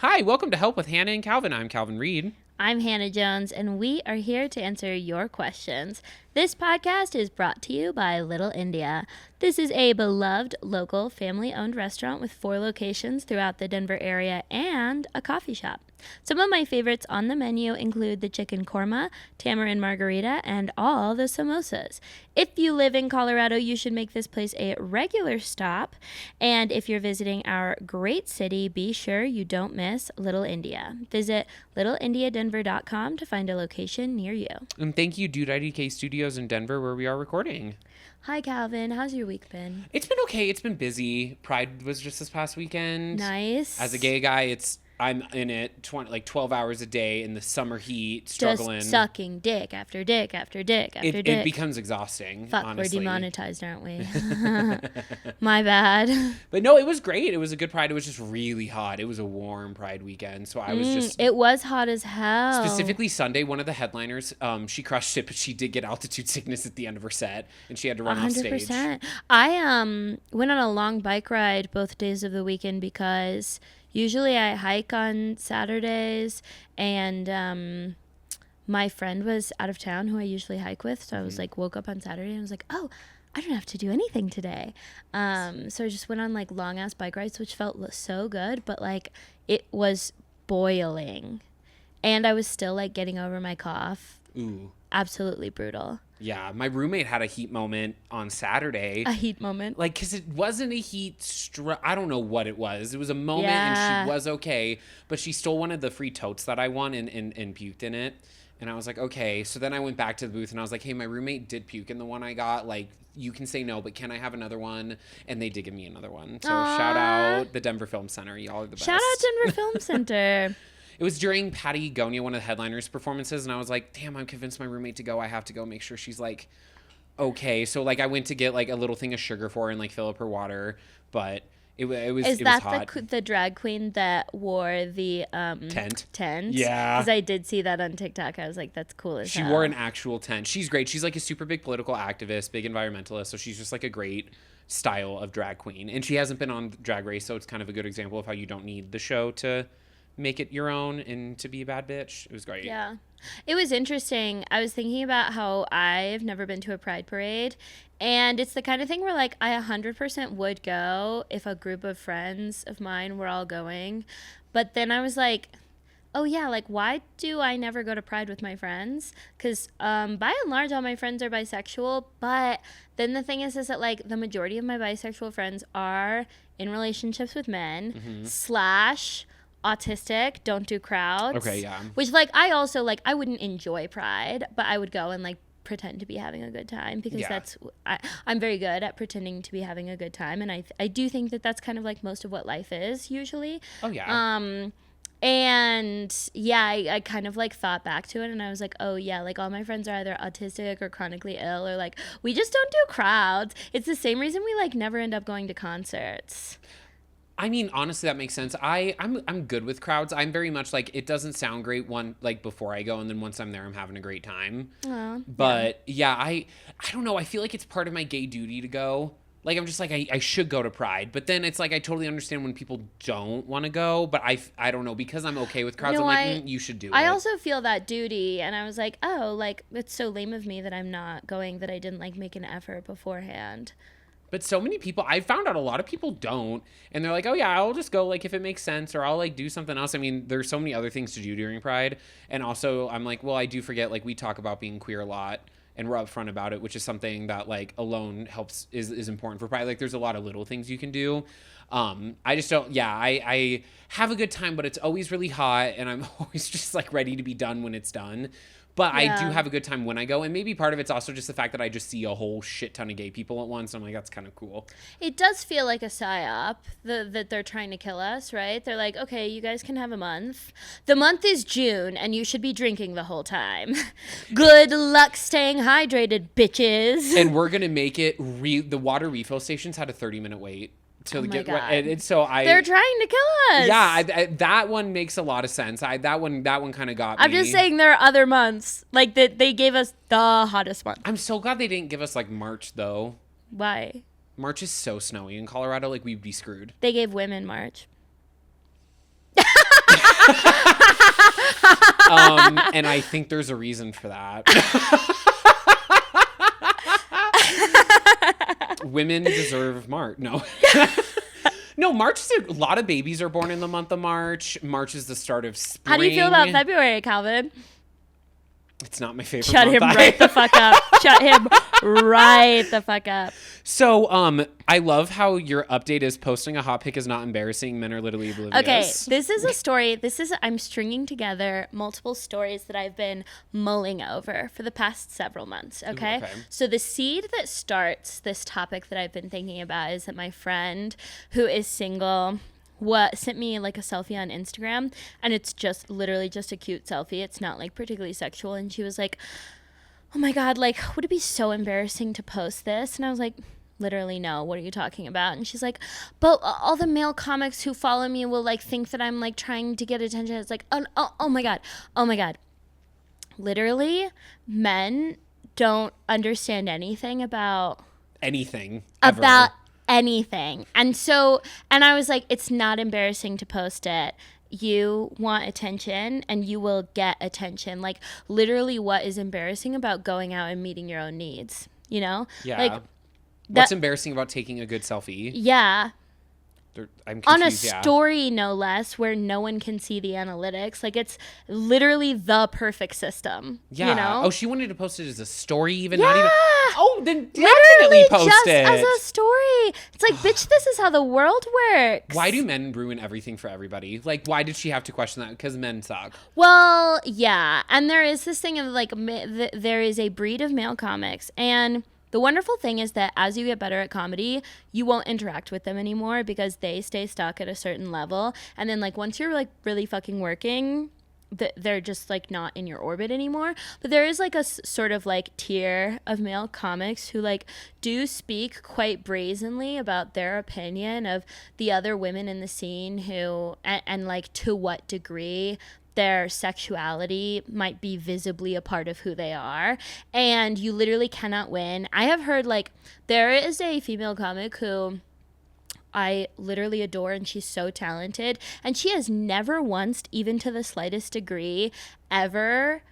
Hi, welcome to Help with Hannah and Calvin. I'm Calvin Reed. I'm Hannah Jones, and we are here to answer your questions. This podcast is brought to you by Little India. This is a beloved local family-owned restaurant with 4 locations throughout the Denver area and a coffee shop. Some of my favorites on the menu include the chicken korma, tamarind margarita, and all the samosas. If you live in Colorado, you should make this place a regular stop. And if you're visiting our great city, be sure you don't miss Little India. Visit littleindiadenver.com to find a location near you. And thank you, Dude IDK Studios in Denver, where we are recording. Hi, Calvin. How's your week been? It's been okay. It's been busy. Pride was just this past weekend. Nice. As a gay guy, I'm in it 12 hours a day in the summer heat, struggling. Just sucking dick after dick after dick after dick. It becomes exhausting, Fuck, honestly. we're demonetized, aren't we? My bad. But no, it was great. It was a good Pride. It was just really hot. It was a warm Pride weekend, so I was just... It was hot as hell. Specifically Sunday, one of the headliners, she crushed it, but she did get altitude sickness at the end of her set, and she had to run off stage. 100%. I went on a long bike ride both days of the weekend because... Usually I hike on Saturdays, and my friend was out of town who I usually hike with, so I was like, woke up on Saturday and I was like, oh, I don't have to do anything today. So I just went on like long ass bike rides, which felt so good, but like it was boiling, and I was still like getting over my cough. Ooh. Absolutely brutal. Yeah, my roommate had a heat moment on Saturday. A heat moment? Like, because it wasn't a heat I don't know what it was. It was a moment, Yeah. and she was okay, but she stole one of the free totes that I won and puked in it. And I was like, okay. So then I went back to the booth, and I was like, hey, my roommate did puke in the one I got. Like, you can say no, but can I have another one? And they did give me another one. So Aww. Shout out the Denver Film Center. Y'all are the best. Shout out Denver Film Center. It was during Patty Gonia, one of the headliners' performances, and I was like, damn, I'm convinced my roommate to go. I have to go make sure she's, like, okay. So, like, I went to get, like, a little thing of sugar for her and, like, fill up her water, but it was hot. The drag queen that wore the tent? Yeah. Because I did see that on TikTok. I was like, that's cool as She hell. wore an actual tent. She's great. She's, like, a super big political activist, big environmentalist, so she's just, like, a great style of drag queen. And she hasn't been on Drag Race, so it's kind of a good example of how you don't need the show to make it your own and to be a bad bitch. It was great. Yeah. It was interesting. I was thinking about how I've never been to a pride parade, and it's the kind of thing where like I 100% would go if a group of friends of mine were all going. But then I was like, oh yeah, like why do I never go to pride with my friends? Because by and large all my friends are bisexual, but then the thing is that like the majority of my bisexual friends are in relationships with men / autistic, don't do crowds. Okay, yeah. Which like I also like I wouldn't enjoy pride, but I would go and like pretend to be having a good time because I'm very good at pretending to be having a good time, and I do think that that's kind of like most of what life is usually. Oh yeah. And yeah, I kind of like thought back to it, and I was like, oh yeah, like all my friends are either autistic or chronically ill, or like we just don't do crowds. It's the same reason we like never end up going to concerts. I mean, honestly, that makes sense. I'm good with crowds. I'm very much like, it doesn't sound great before I go, and then once I'm there, I'm having a great time. But yeah, I don't know. I feel like it's part of my gay duty to go. Like, I'm just like, I should go to Pride. But then it's like, I totally understand when people don't want to go. But I don't know, because I'm okay with crowds. No, I'm like, you should do it. I also feel that duty. And I was like, oh, like, it's so lame of me that I'm not going, that I didn't like make an effort beforehand. But so many people, I found out a lot of people don't. And they're like, oh yeah, I'll just go like if it makes sense, or I'll like do something else. I mean, there's so many other things to do during Pride. And also I'm like, well, I do forget, like we talk about being queer a lot and we're upfront about it, which is something that like alone helps is important for Pride. Like there's a lot of little things you can do. I just don't, I have a good time, but it's always really hot and I'm always just like ready to be done when it's done. But I do have a good time when I go. And maybe part of it's also just the fact that I just see a whole shit ton of gay people at once. I'm like, that's kind of cool. It does feel like a psyop that they're trying to kill us, right? They're like, okay, you guys can have a month. The month is June, and you should be drinking the whole time. Good luck staying hydrated, bitches. And we're going to make it, the water refill stations had a 30-minute wait. Oh my God. And so they're trying to kill us. Yeah, that one makes a lot of sense. That one kind of got me. I'm just saying there are other months. Like, they gave us the hottest month. I'm so glad they didn't give us, like, March, though. Why? March is so snowy in Colorado. Like, we'd be screwed. They gave women March. And I think there's a reason for that. Women deserve March. No. No, March is a lot of babies are born in the month of March. March is the start of spring. How do you feel about February, Calvin? It's not my favorite Shut month. him right the fuck up. Shut him right the fuck up. So, I love how your update is posting a hot pic is not embarrassing. Men are literally oblivious. Okay, this is a story. I'm stringing together multiple stories that I've been mulling over for the past several months, okay? Okay. So the seed that starts this topic that I've been thinking about is that my friend who is single sent me like a selfie on Instagram, and it's just literally just a cute selfie. It's not like particularly sexual, and she was like, oh my God, like, would it be so embarrassing to post this? And I was like, literally, no. What are you talking about? And she's like, but all the male comics who follow me will like think that I'm like trying to get attention. It's like, oh my God. Oh my God. Literally, men don't understand anything about anything. Ever. About anything. And I was like, it's not embarrassing to post it. You want attention and you will get attention. Like, literally, what is embarrassing about going out and meeting your own needs? You know? Yeah. Like, what's embarrassing about taking a good selfie? Yeah. I'm On a confused, story, no less, where no one can see the analytics. Like, it's literally the perfect system. Yeah. You know? Oh, she wanted to post it as a story, even Yeah. not even. Oh, then Literally definitely post just it. as a story. It's like, bitch, this is how the world works. Why do men ruin everything for everybody? Like, why did she have to question that? Because men suck. Well, yeah. And there is this thing of like, there is a breed of male comics. And the wonderful thing is that as you get better at comedy, you won't interact with them anymore because they stay stuck at a certain level. And then like once you're like really fucking working, they're just like not in your orbit anymore. But there is like a sort of like tier of male comics who like do speak quite brazenly about their opinion of the other women in the scene who and like to what degree their sexuality might be visibly a part of who they are, and you literally cannot win. I have heard like there is a female comic who I literally adore, and she's so talented, and she has never once, even to the slightest degree, ever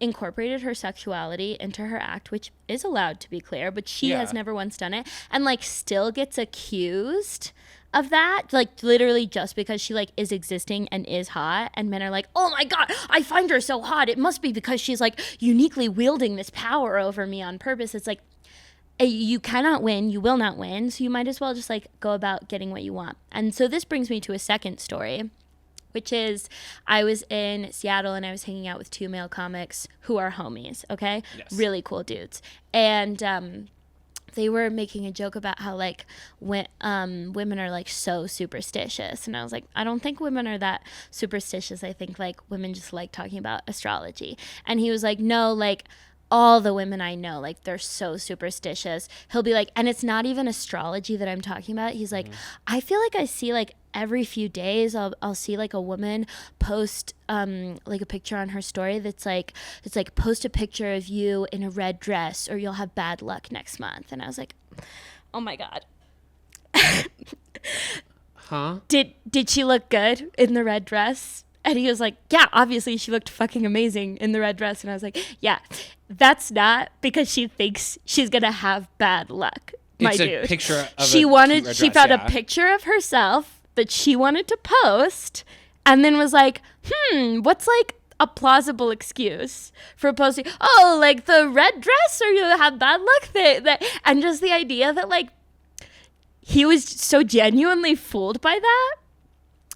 incorporated her sexuality into her act, which is allowed to be clear, but she has never once done it, and like still gets accused of that, like literally just because she like is existing and is hot, and men are like, oh my God, I find her so hot, it must be because she's like uniquely wielding this power over me on purpose. It's like, you cannot win, you will not win, so you might as well just like go about getting what you want. And so this brings me to a second story, which is I was in Seattle and I was hanging out with two male comics who are homies, okay? Yes. Really cool dudes. And they were making a joke about how like women are like so superstitious, and I was like, I don't think women are that superstitious. I think like women just like talking about astrology. And he was like, no, like all the women I know, like they're so superstitious. He'll be like, and it's not even astrology that I'm talking about. He's like, I feel like I see like every few days I'll see like a woman post like a picture on her story that's like, it's like, post a picture of you in a red dress or you'll have bad luck next month. And I was like, oh my God. Huh? Did she look good in the red dress? And he was like, yeah, obviously she looked fucking amazing in the red dress. And I was like, yeah, that's not because she thinks she's going to have bad luck, my it's dude. A picture of she a wanted, red she dress, found a picture of herself that she wanted to post, and then was like, what's like a plausible excuse for posting, oh, like the red dress or you have bad luck? And just the idea that like he was so genuinely fooled by that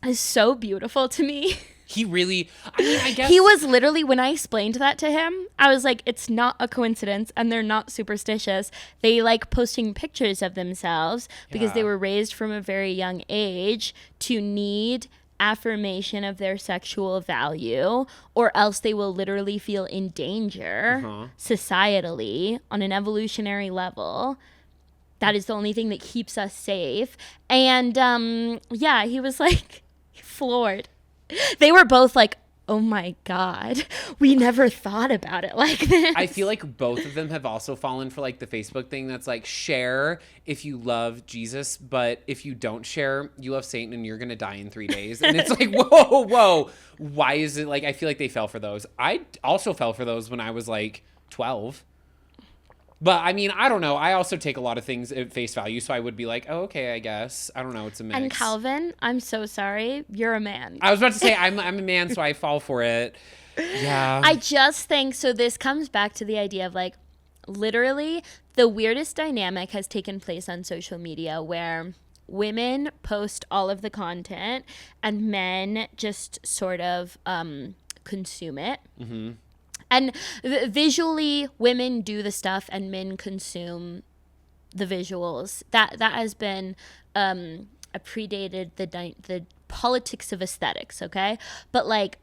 is so beautiful to me. He really, I mean, I guess. He was literally, when I explained that to him, I was like, it's not a coincidence and they're not superstitious. They like posting pictures of themselves because they were raised from a very young age to need affirmation of their sexual value, or else they will literally feel in danger societally on an evolutionary level. That is the only thing that keeps us safe. And yeah, he was like floored. They were both like oh my God, we never thought about it like this. I feel like both of them have also fallen for like the Facebook thing that's like, share if you love Jesus, but if you don't share, you love Satan and you're gonna die in 3 days. And it's like, whoa, why is it like, I feel like they fell for those. I also fell for those when I was like 12. But I mean, I don't know. I also take a lot of things at face value, so I would be like, oh, okay, I guess. I don't know. It's a mix. And Calvin, I'm so sorry. You're a man. I was about to say I'm a man, so I fall for it. Yeah. I just think so. This comes back to the idea of like, literally, the weirdest dynamic has taken place on social media where women post all of the content and men just sort of consume it. Mm-hmm. And visually, women do the stuff and men consume the visuals. That has been predated the politics of aesthetics, okay? But like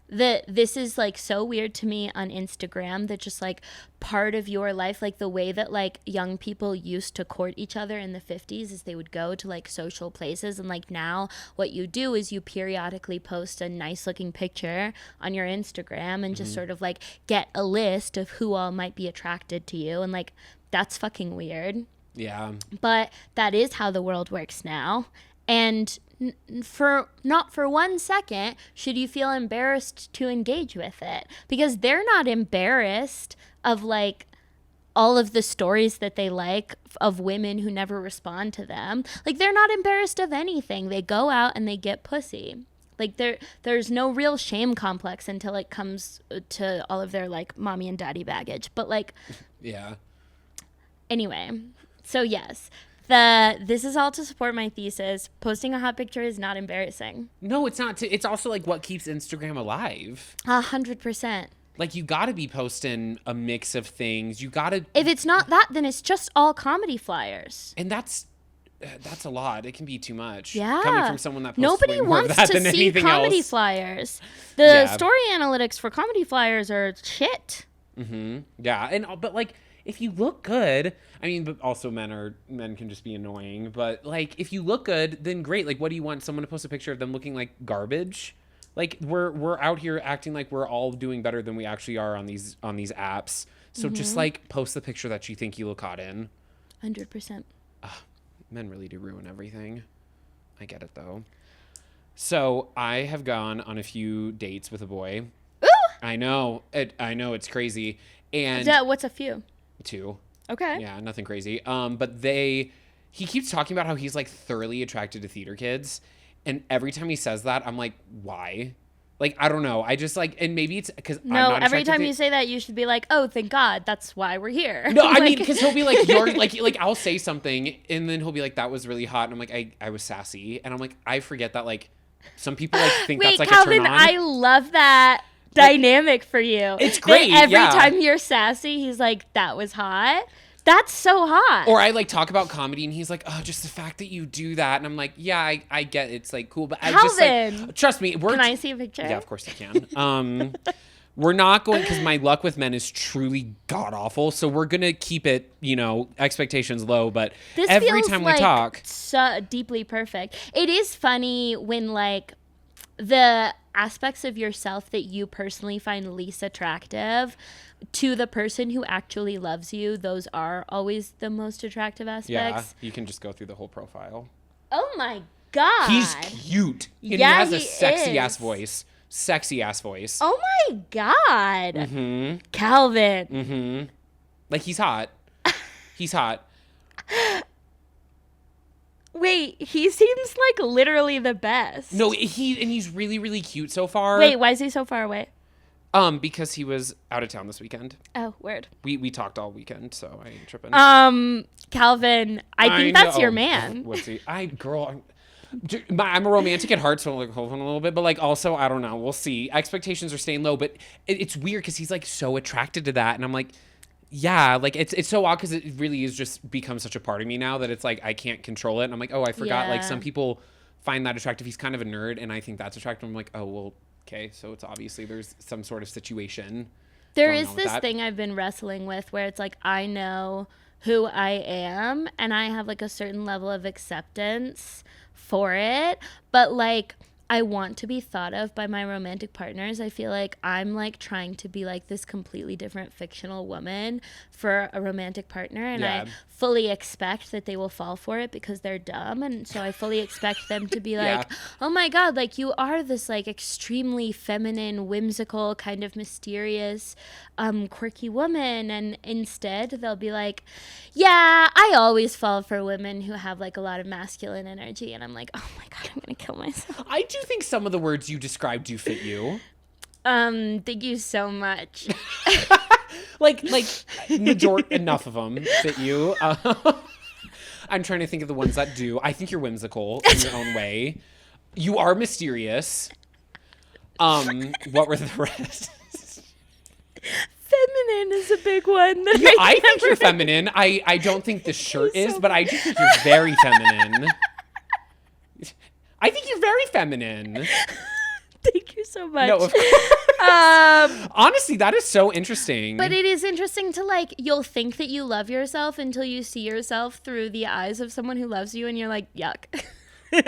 this is like so weird to me on Instagram that just like part of your life, like the way that like young people used to court each other in the 50s is they would go to like social places, and like now what you do is you periodically post a nice looking picture on your Instagram and just sort of like get a list of who all might be attracted to you, and like that's fucking weird. Yeah. But that is how the world works now. And for not for 1 second should you feel embarrassed to engage with it, because they're not embarrassed of like all of the stories that they like of women who never respond to them. Like they're not embarrassed of anything. They go out and they get pussy. Like there's no real shame complex until it comes to all of their like mommy and daddy baggage. But like, yeah. Anyway, so yes. This is all to support my thesis. Posting a hot picture is not embarrassing. No, it's not. It's also like what keeps Instagram alive. 100%. Like you got to be posting a mix of things. You got to. If it's not that, then it's just all comedy flyers. And that's a lot. It can be too much. Yeah. Coming from someone that posts nobody way more of wants that to than see anything comedy else. flyers. The Yeah. story analytics for comedy flyers are shit. Mm-hmm. Yeah, and but like if you look good, I mean, but also men can just be annoying. But like if you look good, then great. Like, what do you want? Someone to post a picture of them looking like garbage? Like we're out here acting like we're all doing better than we actually are on these apps. So just like post the picture that you think you look hot in. 100%. Men really do ruin everything. I get it though. So I have gone on a few dates with a boy. Ooh! I know it's crazy. And What's a few? 2. Okay. Yeah, nothing crazy. But he keeps talking about how he's like thoroughly attracted to theater kids. And every time he says that, I'm like, why? Like, I don't know. I just like, and maybe it's because No, every time you say that, you should be like, oh, thank God, that's why we're here. No, I Like- mean, because he'll be like, you're like, I'll say something and then he'll be like, that was really hot. And I'm like, I was sassy. And I'm like, I forget that like some people like think Wait, that's like Calvin, a turn on. I love that dynamic for you. It's That great, every yeah. time you're sassy, he's like, that was hot. That's so hot. Or I like talk about comedy and he's like, oh, just the fact that you do that. And I'm like, yeah, I get it. It's like cool. But I just Calvin! like, trust me. Can I see a picture? Yeah, of course you can. We're not going, because my luck with men is truly god awful. So we're going to keep it, expectations low. But This every feels time like we talk, so deeply perfect. It is funny when like the aspects of yourself that you personally find least attractive to the person who actually loves you, those are always the most attractive yeah, aspects. you can just go through the whole profile. Oh my God. He's cute. And Yeah, he has a he sexy ass is. voice. Sexy ass voice. Oh my God. Mm-hmm. Calvin. Mm-hmm. Like he's hot. He's hot. Wait, he seems like literally the best. No, he's really, really cute so far. Wait, why is he so far away? Because he was out of town this weekend. Oh, weird. We talked all weekend, so I ain't tripping. Calvin, I think that's your know. man. What's he? I'm a romantic at heart, so I'm like, hold on a little bit. But like, also, I don't know. We'll see. Expectations are staying low, but it's weird because he's like so attracted to that, and I'm like, yeah, like it's so odd because it really is just become such a part of me now that it's like I can't control it. And I'm like, oh, I forgot. Like Yeah. some people find that attractive. He's kind of a nerd, and I think that's attractive. I'm like, oh well, okay. So it's obviously there's some sort of situation. There going is on with this that. thing I've been wrestling with where it's like I know who I am and I have like a certain level of acceptance for it, but like I want to be thought of by my romantic partners. I feel like I'm like trying to be like this completely different fictional woman for a romantic partner, and Yeah. I fully expect that they will fall for it because they're dumb, and so I fully expect them to be like, Yeah. "Oh my god, like you are this like extremely feminine, whimsical, kind of mysterious, quirky woman," and instead they'll be like, "Yeah, I always fall for women who have like a lot of masculine energy," and I'm like, "Oh my god, I'm gonna kill myself." I do think some of the words you described do fit you. Thank you so much. Like enough of them fit you. I'm trying to think of the ones that do. I think you're whimsical in your own way. You are mysterious. What were the rest? Feminine is a big one. That Yeah, I think never- you're feminine. I don't think the shirt You're is, so but I do think you're very feminine. I think you're very feminine. Thank you so much. No, of course. Honestly, that is so interesting. But it is interesting to like, you'll think that you love yourself until you see yourself through the eyes of someone who loves you, and you're like, yuck.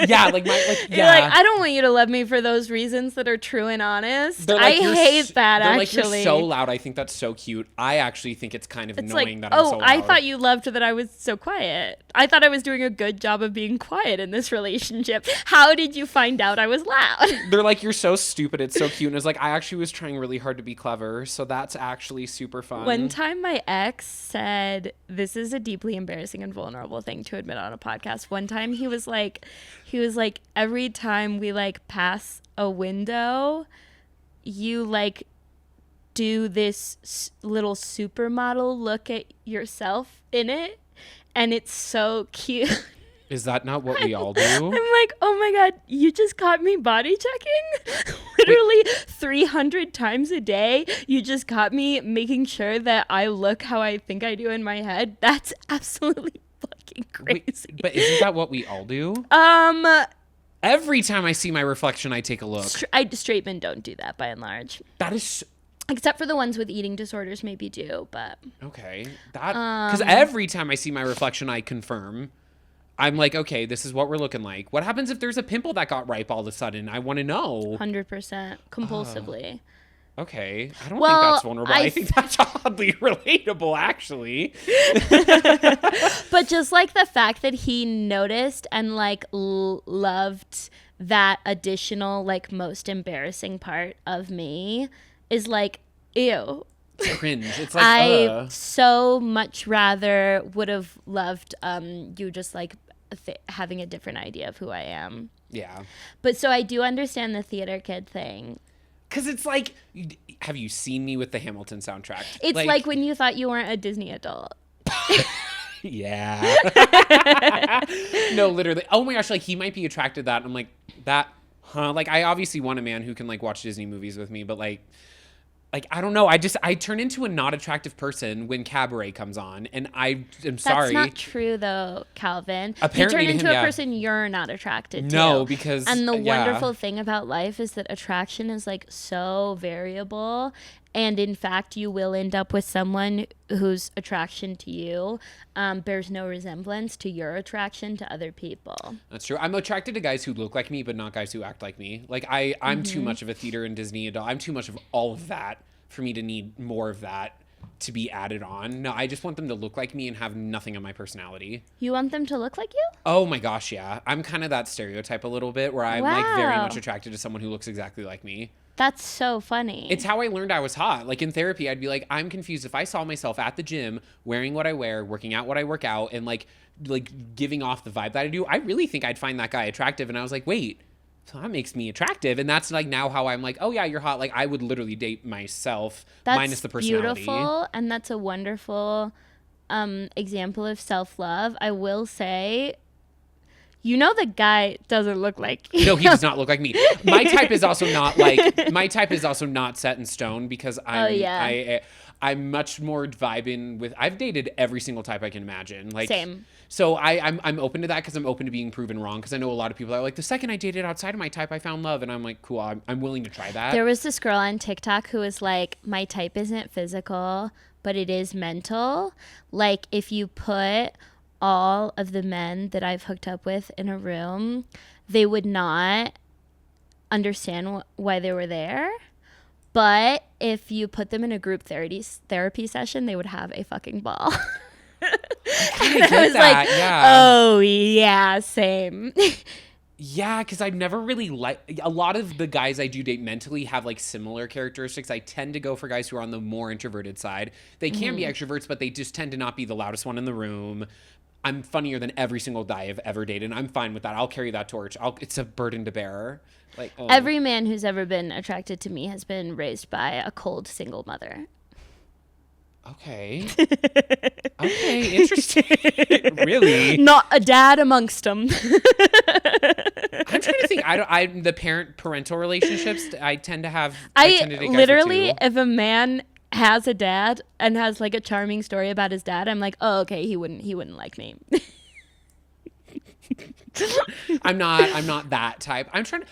yeah, You're like, I don't want you to love me for those reasons that are true and honest. They're like, I you're hate that, they're actually. like, you're so loud. I think that's so cute. I actually think it's kind of It's annoying like, that I'm so loud. I thought you loved that I was so quiet. I thought I was doing a good job of being quiet in this relationship. How did you find out I was loud? They're like, you're so stupid. It's so cute. And it's like, I actually was trying really hard to be clever. So that's actually super fun. One time my ex said, this is a deeply embarrassing and vulnerable thing to admit on a podcast. One time he was like, every time we like pass a window, you like do this little supermodel look at yourself in it. And it's so cute. Is that not what we all do? I'm like, oh my God, you just caught me body checking? Literally 300 times a day. You just caught me making sure that I look how I think I do in my head. That's absolutely fucking crazy. Wait, but isn't that what we all do? Every time I see my reflection, I take a look. Straight men don't do that by and large. That is Except for the ones with eating disorders maybe do, but. okay. That because every time I see my reflection, I confirm. I'm like, okay, this is what we're looking like. What happens if there's a pimple that got ripe all of a sudden? I want to know. 100% compulsively. Okay. I don't Well, think that's vulnerable. I think that's oddly relatable, actually. But just like the fact that he noticed and like loved that additional, like most embarrassing part of me is like, ew. It's cringe. It's like, I so much rather would have loved you just like having a different idea of who I am. yeah. But so I do understand the theater kid thing. Because it's like, have you seen me with the Hamilton soundtrack? It's like when you thought you weren't a Disney adult. Yeah. No, literally. Oh my gosh, like he might be attracted to that. I'm like, that, huh? Like I obviously want a man who can like watch Disney movies with me, but like I don't know. I turn into a not attractive person when Cabaret comes on, and I am sorry. That's not true though, Calvin. Apparently you turn to into him, a yeah. person you're not attracted to. No, because and the yeah. wonderful thing about life is that attraction is like so variable, and in fact you will end up with someone whose attraction to you bears no resemblance to your attraction to other people. That's true. I'm attracted to guys who look like me, but not guys who act like me. Like I'm too much of a theater and Disney adult. I'm too much of all of that for me to need more of that to be added on. No, I just want them to look like me and have nothing on my personality. You want them to look like you? Oh my gosh, yeah. I'm kind of that stereotype a little bit where I'm like very Wow. much attracted to someone who looks exactly like me. That's so funny. It's how I learned I was hot. Like in therapy, I'd be like, I'm confused if I saw myself at the gym wearing what I wear, working out what I work out, and like giving off the vibe that I do. I really think I'd find that guy attractive. And I was like, wait, so that makes me attractive. And that's like now how I'm like, oh yeah, you're hot. Like I would literally date myself That's minus the personality. beautiful, and that's a wonderful example of self-love. I will say, you know, the guy doesn't look like you. No, he does not look like me. My type is also not like my type is also not set in stone because I'm much more vibing with. I've dated every single type I can imagine. Like Same. So I'm open to that because I'm open to being proven wrong because I know a lot of people are like the second I dated outside of my type I found love and I'm like cool I'm willing to try that. There was this girl on TikTok who was like, my type isn't physical, but it is mental. Like if you put all of the men that I've hooked up with in a room, they would not understand why they were there. But if you put them in a group therapy session, they would have a fucking ball. I was like, oh, yeah, same. Yeah, because I've never really a lot of the guys I do date mentally have like similar characteristics. I tend to go for guys who are on the more introverted side. They can be extroverts, but they just tend to not be the loudest one in the room. I'm funnier than every single guy I've ever dated, and I'm fine with that. I'll carry that torch. It's a burden to bear. Like every man who's ever been attracted to me has been raised by a cold single mother. Okay. Okay, interesting. Really? Not a dad amongst them. I'm trying to think. The parental relationships I tend to have. I tend to date guys literally, with too. if a man has a dad and has like a charming story about his dad, I'm like, oh, okay, he wouldn't like me. I'm not that type. I'm trying to.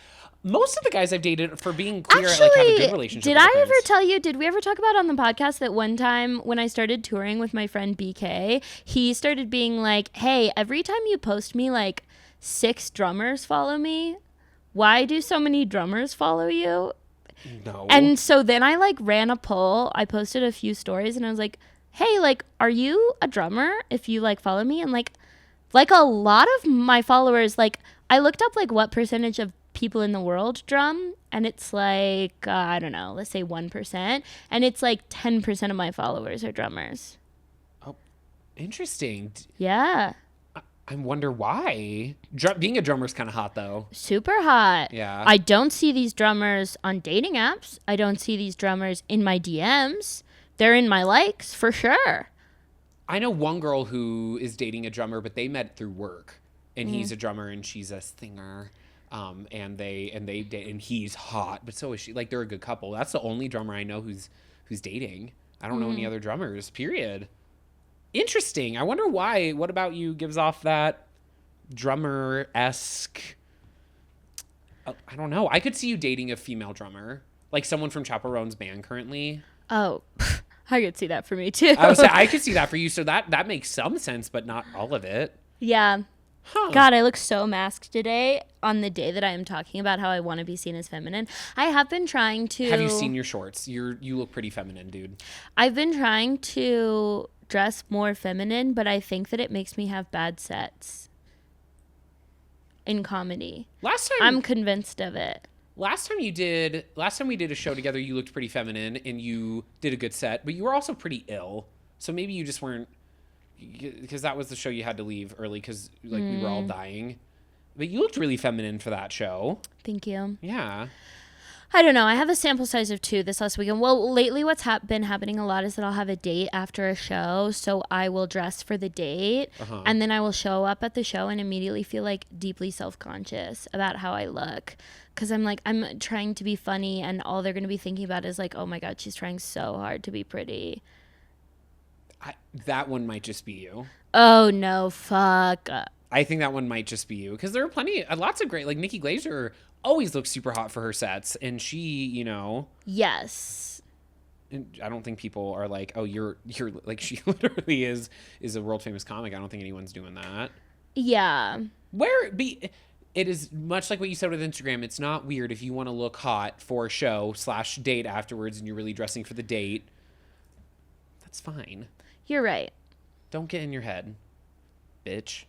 Most of the guys I've dated, for being clear, actually, like have a good relationship. Did I ever tell you? Did we ever talk about on the podcast that one time when I started touring with my friend BK, he started being like, "Hey, every time you post me, like 6 drummers follow me. Why do so many drummers follow you?" No. And so then I like ran a poll. I posted a few stories and I was like, "Hey, like, are you a drummer? If you like follow me?" And like a lot of my followers, like, I looked up like what percentage of people in the world drum, and it's like I don't know, let's say 1%, and it's like 10% of my followers are drummers. Oh, interesting. Yeah. I wonder why. Being a drummer is kind of hot though. Super hot. Yeah. I don't see these drummers on dating apps. I don't see these drummers in my DMs. They're in my likes for sure. I know one girl who is dating a drummer, but they met through work, and he's a drummer and she's a singer. And they date, and he's hot, but so is she. Like, they're a good couple. That's the only drummer I know who's dating. I don't know any other drummers. Period. Interesting. I wonder why. What about you gives off that drummer-esque? I don't know. I could see you dating a female drummer, like someone from Chaperone's band currently. Oh, I could see that for me too. I could see that for you. So that makes some sense, but not all of it. Yeah. Huh. God, I look so masked today on the day that I am talking about how I want to be seen as feminine. I have been trying to... Have you seen your shorts? You look pretty feminine, dude. I've been trying to dress more feminine, but I think that it makes me have bad sets in comedy. I'm convinced of it. Last time we did a show together, you looked pretty feminine and you did a good set, but you were also pretty ill. So maybe you just weren't... Because that was the show you had to leave early because like we were all dying. But you looked really feminine for that show. Thank you. Yeah. I don't know. I have a sample size of 2 this last weekend. Well, lately what's been happening a lot is that I'll have a date after a show. So I will dress for the date and then I will show up at the show and immediately feel like deeply self-conscious about how I look. Because I'm like, I'm trying to be funny and all they're going to be thinking about is like, oh my God, she's trying so hard to be pretty. That one might just be you. Oh, no, fuck. I think that one might just be you. Because there are lots of great, like Nikki Glaser always looks super hot for her sets. And she, you know. Yes. And I don't think people are like, oh, you're like, she literally is a world famous comic. I don't think anyone's doing that. Yeah. It is much like what you said with Instagram. It's not weird if you want to look hot for a show / date afterwards and you're really dressing for the date. That's fine. You're right. Don't get in your head, bitch.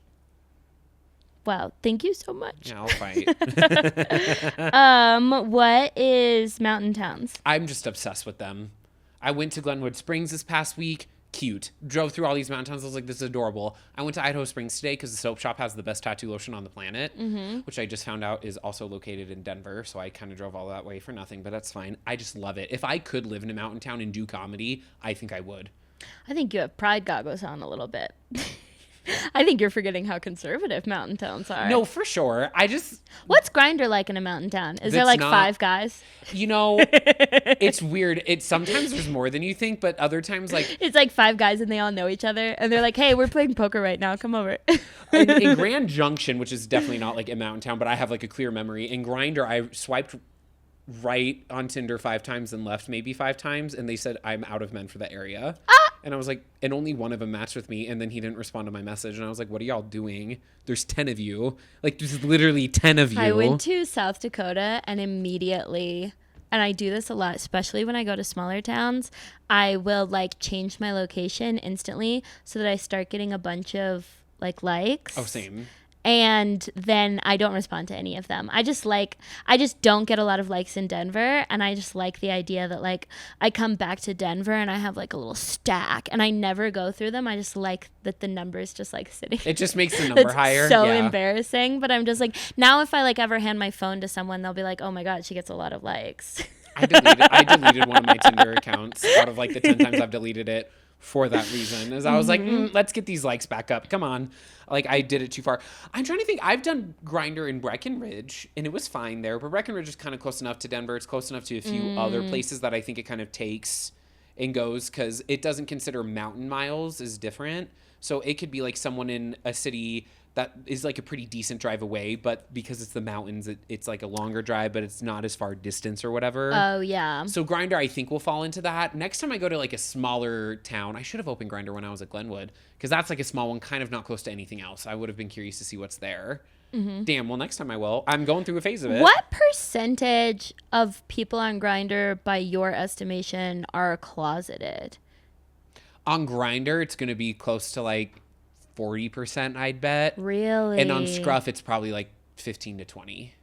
Wow, thank you so much. Yeah, I'll fight. What is Mountain Towns? I'm just obsessed with them. I went to Glenwood Springs this past week. Cute. Drove through all these mountain towns. I was like, this is adorable. I went to Idaho Springs today because the soap shop has the best tattoo lotion on the planet, which I just found out is also located in Denver. So I kind of drove all that way for nothing, but that's fine. I just love it. If I could live in a mountain town and do comedy, I think I would. I think you have pride goggles on a little bit. I think you're forgetting how conservative mountain towns are. No, for sure. What's Grindr like in a mountain town? Is there like 5 guys? You know, it's weird. Sometimes there's more than you think, but other times like it's like 5 guys and they all know each other and they're like, hey, we're playing poker right now. Come over. in Grand Junction, which is definitely not like a mountain town, but I have like a clear memory. In Grindr, I swiped right on Tinder 5 times and left maybe 5 times, and they said I'm out of men for that area. And I was like, and only one of them matched with me. And then he didn't respond to my message. And I was like, what are y'all doing? There's 10 of you. Like, there's literally 10 of you. I went to South Dakota and immediately, and I do this a lot, especially when I go to smaller towns, I will like change my location instantly so that I start getting a bunch of like likes. Oh, same. And then I don't respond to any of them. I just don't get a lot of likes in Denver. And I just like the idea that like I come back to Denver and I have like a little stack and I never go through them. I just like that the number's just like sitting. It just makes the number higher. So embarrassing. But I'm just like, now if I like ever hand my phone to someone, they'll be like, oh my God, she gets a lot of likes. I deleted one of my Tinder accounts out of like the 10 times I've deleted it for that reason. As I was like, let's get these likes back up. Come on. Like, I did it too far. I'm trying to think. I've done Grindr in Breckenridge, and it was fine there. But Breckenridge is kind of close enough to Denver. It's close enough to a few other places that I think it kind of takes and goes because it doesn't consider mountain miles as different. So it could be like someone in a city that is like a pretty decent drive away, but because it's the mountains, it's like a longer drive, but it's not as far distance or whatever. Oh, yeah. So Grindr, I think, will fall into that. Next time I go to like a smaller town, I should have opened Grindr when I was at Glenwood because that's like a small one, kind of not close to anything else. I would have been curious to see what's there. Damn, well, next time I will. I'm going through a phase of it. What percentage of people on Grindr, by your estimation, are closeted? On Grindr, it's going to be close to like 40%, I'd bet. Really? And on Scruff, it's probably like 15 to 20.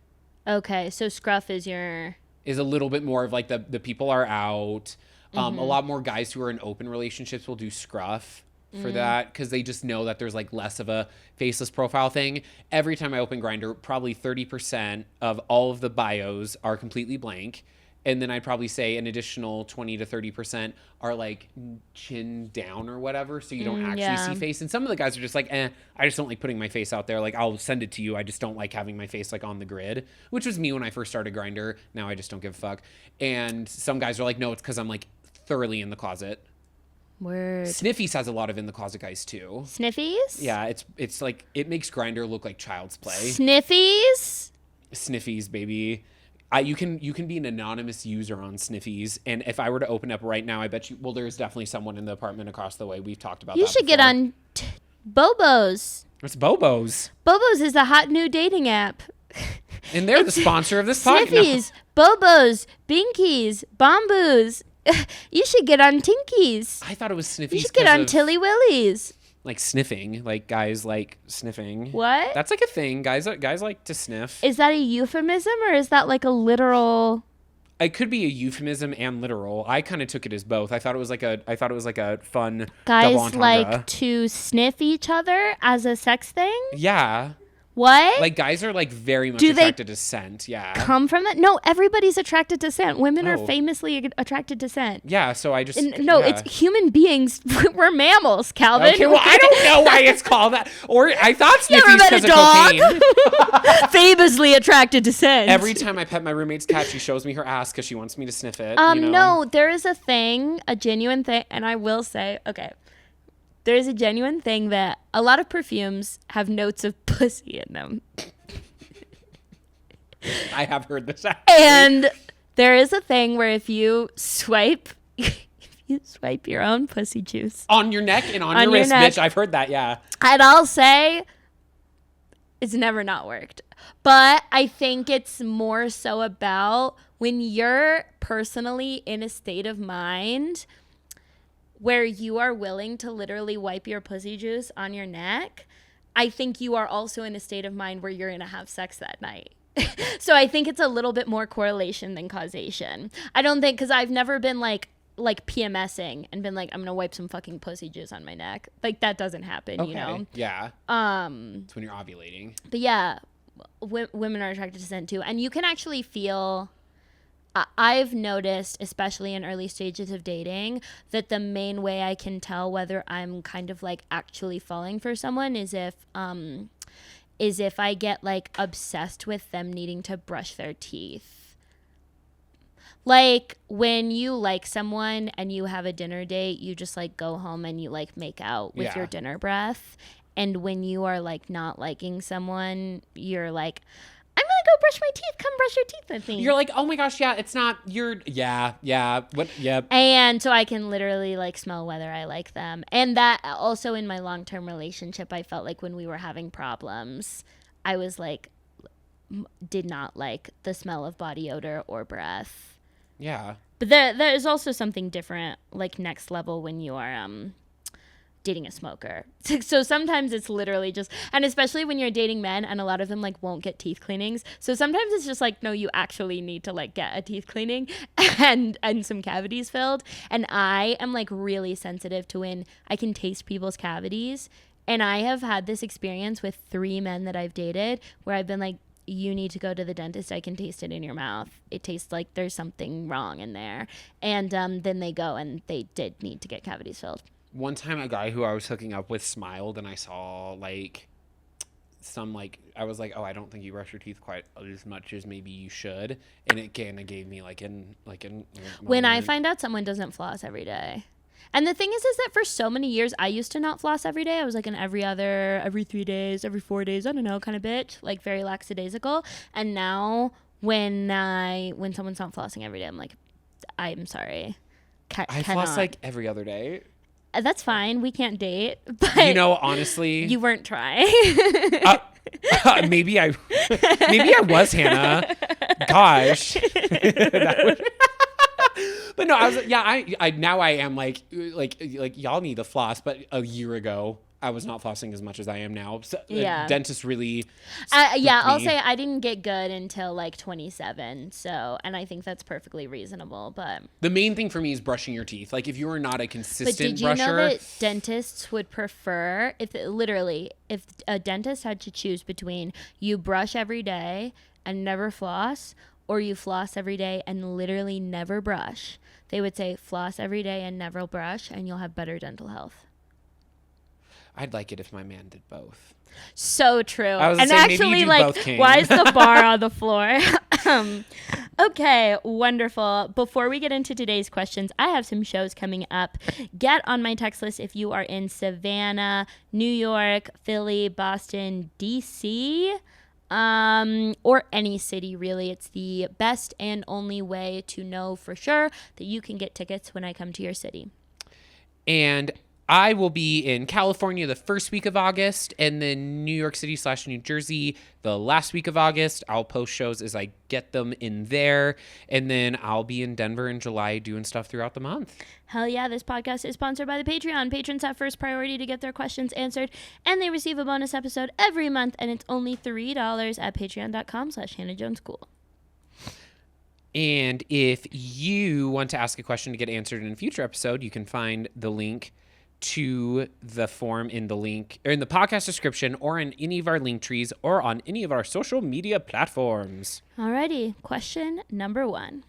Okay, so Scruff is your... Is a little bit more of like the people are out. A lot more guys who are in open relationships will do Scruff for that because they just know that there's like less of a faceless profile thing. Every time I open Grindr, probably 30% of all of the bios are completely blank. And then I'd probably say an additional 20 to 30% are like chin down or whatever. So you don't actually see face. And some of the guys are just like, I just don't like putting my face out there. Like, I'll send it to you. I just don't like having my face like on the grid, which was me when I first started Grindr. Now I just don't give a fuck. And some guys are like, no, it's because I'm like thoroughly in the closet. Word. Sniffies has a lot of in the closet guys too. Sniffies? Yeah, it's like, it makes Grindr look like child's play. Sniffies? Sniffies, baby. You can be an anonymous user on Sniffies, and if I were to open up right now, I bet you. Well, there's definitely someone in the apartment across the way. We've talked about. You that should get before. on Bobo's. What's Bobo's? Bobo's is a hot new dating app. And they're the sponsor of this podcast. Sniffies, Bobo's, Binkies, Bamboos. You should get on Tinkies. I thought it was Sniffies. You should get on Tilly Willies. Like sniffing, like guys like sniffing. What? That's like a thing. Guys like to sniff. Is that a euphemism or is that like a literal? It could be a euphemism and literal. I kind of took it as both. I thought it was like a fun double Guys entendre. like to sniff each other as a sex thing? Yeah. What? Like guys are like very much Do they attracted to scent. Yeah. come from that? No, everybody's attracted to scent. Women are Oh. famously attracted to scent. Yeah, so I just No, yeah. it's human beings. We're mammals, Calvin. Okay, well, I don't know why it's called that. Or I thought You ever Sniffies met because a of dog? cocaine. Famously attracted to scent. Every time I pet my roommate's cat, she shows me her ass because she wants me to sniff it. you know? No, there is a thing, a genuine thing, and I will say, okay, there's a genuine thing that a lot of perfumes have notes of pussy in them. I have heard this. Actually. And there is a thing where if you swipe your own pussy juice, On your neck and on your your wrist, neck. bitch. I've heard that, yeah. and I'll say it's never not worked. But I think it's more so about when you're personally in a state of mind where you are willing to literally wipe your pussy juice on your neck. I think you are also in a state of mind where you're going to have sex that night. So I think it's a little bit more correlation than causation. I don't think, because I've never been like PMSing and been like, I'm gonna wipe some fucking pussy juice on my neck. Like that doesn't happen, Okay. you know. Yeah. It's when you're ovulating. But yeah, women are attracted to scent too, and you can actually feel. I've noticed, especially in early stages of dating, that the main way I can tell whether I'm kind of like actually falling for someone is if I get like obsessed with them needing to brush their teeth. Like when you like someone and you have a dinner date, you just like go home and you like make out with your dinner breath. And when you are like not liking someone, you're like, I'm want to go brush my teeth. Come brush your teeth with me. You're like, oh my gosh, yeah, it's not, yep. And so I can literally like smell whether I like them. And that also in my long-term relationship, I felt like when we were having problems, I was like, did not like the smell of body odor or breath. Yeah. But there is also something different, like next level when you are dating a smoker. So sometimes it's literally just, and especially when you're dating men and a lot of them like won't get teeth cleanings. So sometimes it's just like, no, you actually need to like get a teeth cleaning and some cavities filled. And I am like really sensitive to when I can taste people's cavities. And I have had this experience with 3 men that I've dated where I've been like, you need to go to the dentist. I can taste it in your mouth. It tastes like there's something wrong in there. And then they go and they did need to get cavities filled. One time a guy who I was hooking up with smiled and I saw like some like, I was like, oh, I don't think you brush your teeth quite as much as maybe you should. And it kind of gave me like in when I find out someone doesn't floss every day. And the thing is that for so many years, I used to not floss every day. I was like an every 3 days, every 4 days, I don't know, kind of bitch, like very lackadaisical. And now when someone's not flossing every day, I'm like, I'm sorry. I floss like every other day. That's fine. We can't date. But you know, honestly, you weren't trying. Maybe I was, Hannah. Gosh. But no, I was I now I am like y'all need to floss, but a year ago I was not flossing as much as I am now. So, yeah. Dentist really I'll say I didn't get good until like 27. So, and I think that's perfectly reasonable, but the main thing for me is brushing your teeth. Like if you are not a consistent brusher. But did you know that dentists would prefer if a dentist had to choose between you brush every day and never floss, or you floss every day and literally never brush, they would say floss every day and never brush and you'll have better dental health. I'd like it if my man did both. So true. And actually, like, why is the bar on the floor? Okay, wonderful. Before we get into today's questions, I have some shows coming up. Get on my text list if you are in Savannah, New York, Philly, Boston, DC. Or any city, really. It's the best and only way to know for sure that you can get tickets when I come to your city. And I will be in California the first week of August, and then New York City / New Jersey the last week of August. I'll post shows as I get them in there, and then I'll be in Denver in July doing stuff throughout the month. Hell yeah, this podcast is sponsored by the Patreon. Patrons have first priority to get their questions answered, and they receive a bonus episode every month, and it's only $3 at patreon.com/HannahJonesCool. And if you want to ask a question to get answered in a future episode, you can find the link to the form in the link or in the podcast description or in any of our link trees or on any of our social media platforms. Alrighty, question number 1.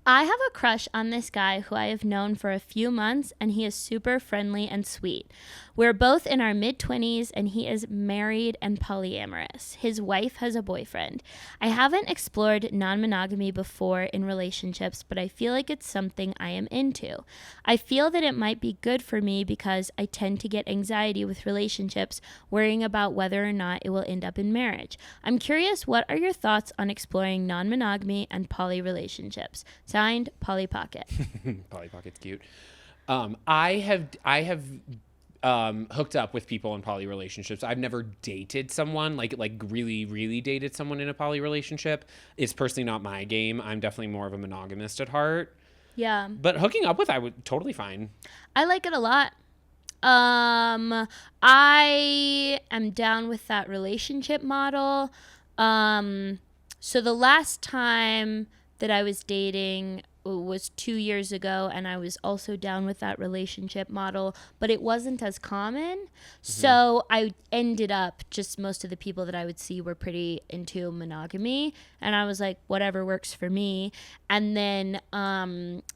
I have a crush on this guy who I have known for a few months, and he is super friendly and sweet. We're both in our mid-20s, and he is married and polyamorous. His wife has a boyfriend. I haven't explored non-monogamy before in relationships, but I feel like it's something I am into. I feel that it might be good for me because I tend to get anxiety with relationships, worrying about whether or not it will end up in marriage. I'm curious, what are your thoughts on exploring non-monogamy and poly relationships? Signed, Polly Pocket. Polly Pocket's cute. I have hooked up with people in poly relationships. I've never dated someone like really, really dated someone in a poly relationship. It's personally not my game. I'm definitely more of a monogamist at heart. Yeah. But hooking up with, I would totally fine. I like it a lot. I am down with that relationship model. So the last time that I was dating was 2 years ago, and I was also down with that relationship model, but it wasn't as common. Mm-hmm. So I ended up, just most of the people that I would see were pretty into monogamy, and I was like, whatever works for me. And then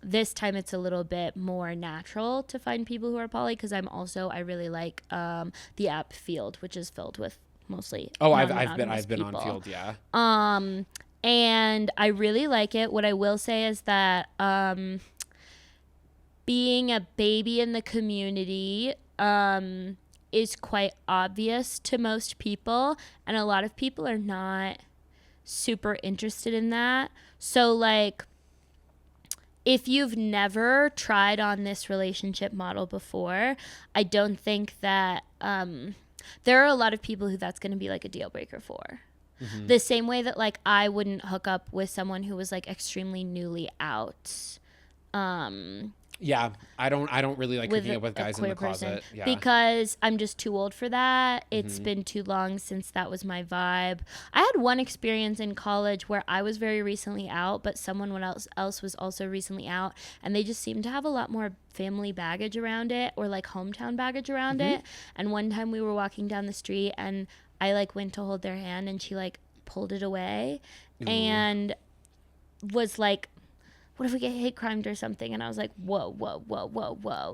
this time it's a little bit more natural to find people who are poly, because I really like the app Field, which is filled with mostly I've been people. on Field, yeah. And I really like it. What I will say is that being a baby in the community is quite obvious to most people, and a lot of people are not super interested in that. So like, if you've never tried on this relationship model before, I don't think that there are a lot of people who that's going to be like a deal breaker for. Mm-hmm. The same way that like I wouldn't hook up with someone who was like extremely newly out. Yeah, I don't really like hooking up with guys in the closet. Yeah. Because I'm just too old for that. It's been too long since that was my vibe. I had one experience in college where I was very recently out, but someone else was also recently out, and they just seemed to have a lot more family baggage around it, or like hometown baggage around it. And one time we were walking down the street and I like went to hold their hand and she like pulled it away and was like, what if we get hate crimed or something? And I was like, whoa.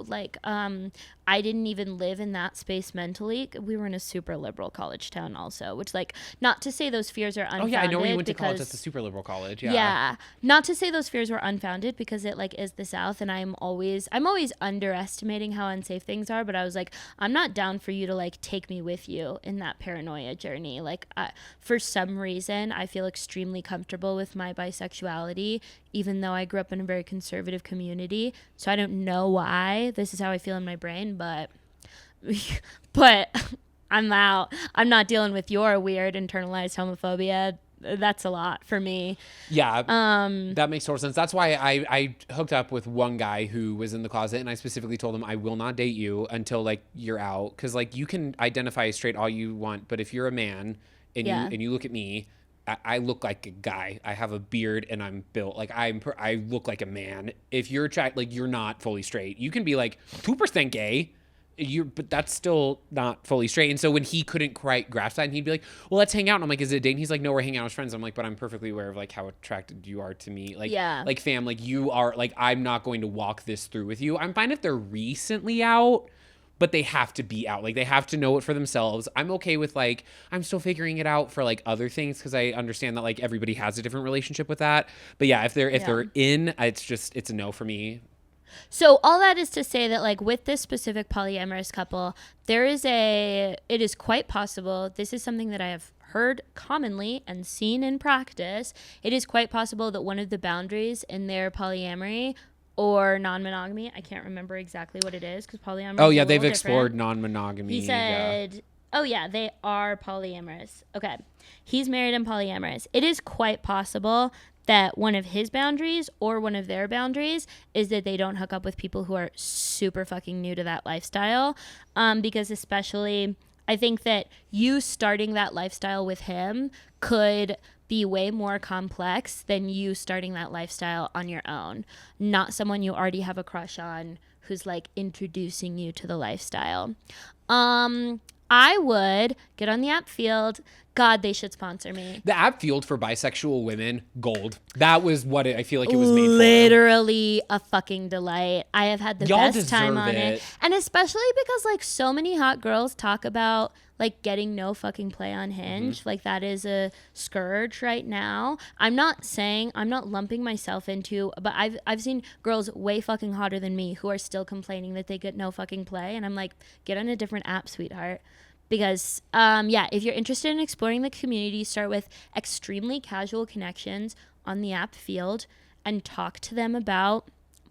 Like, I didn't even live in that space mentally. We were in a super liberal college town also, which like, not to say those fears are unfounded. Oh yeah, I know you went to college. That's a super liberal college. Yeah. Not to say those fears were unfounded, because it like is the South, and I'm always underestimating how unsafe things are. But I was like, I'm not down for you to like take me with you in that paranoia journey. Like, for some reason, I feel extremely comfortable with my bisexuality, even though I grew up in a very conservative community. So I don't know why this is how I feel in my brain, but I'm out. I'm not dealing with your weird internalized homophobia. That's a lot for me. Yeah, that makes total sense. That's why I hooked up with one guy who was in the closet, and I specifically told him I will not date you until like you're out, because like you can identify as straight all you want, but if you're a man and you look at me, I look like a guy. I have a beard and I'm built like I look like a man. If you're like you're not fully straight, you can be like 2% gay. But that's still not fully straight. And so when he couldn't quite grasp that, and he'd be like, well, let's hang out. And I'm like, is it a date? And he's like, no, we're hanging out as friends. I'm like, but I'm perfectly aware of like how attracted you are to me. Like, like fam, like you are like, I'm not going to walk this through with you. I'm fine if they're recently out, but they have to be out. Like they have to know it for themselves. I'm okay with like, I'm still figuring it out for like other things, because I understand that like everybody has a different relationship with that. But yeah, if they're in, it's a no for me. So all that is to say that like with this specific polyamorous couple, it is quite possible, this is something that I have heard commonly and seen in practice, it is quite possible that one of the boundaries in their polyamory or non-monogamy, I can't remember exactly what it is, because polyamory is a little they've explored non-monogamy. He said, oh yeah, they are polyamorous. Okay, he's married and polyamorous. It is quite possible that one of his boundaries or one of their boundaries is that they don't hook up with people who are super fucking new to that lifestyle. Because especially, I think that you starting that lifestyle with him could be way more complex than you starting that lifestyle on your own. Not someone you already have a crush on who's like introducing you to the lifestyle. I would get on the app Field. God, they should sponsor me. The app Field for bisexual women, gold. That was what I feel like it was made for. Literally a fucking delight. I have had the best time on it. And especially because like so many hot girls talk about like getting no fucking play on Hinge. Like that is a scourge right now. I'm not lumping myself into, but I've seen girls way fucking hotter than me who are still complaining that they get no fucking play. And I'm like, get on a different app, sweetheart. Because, if you're interested in exploring the community, start with extremely casual connections on the app Field and talk to them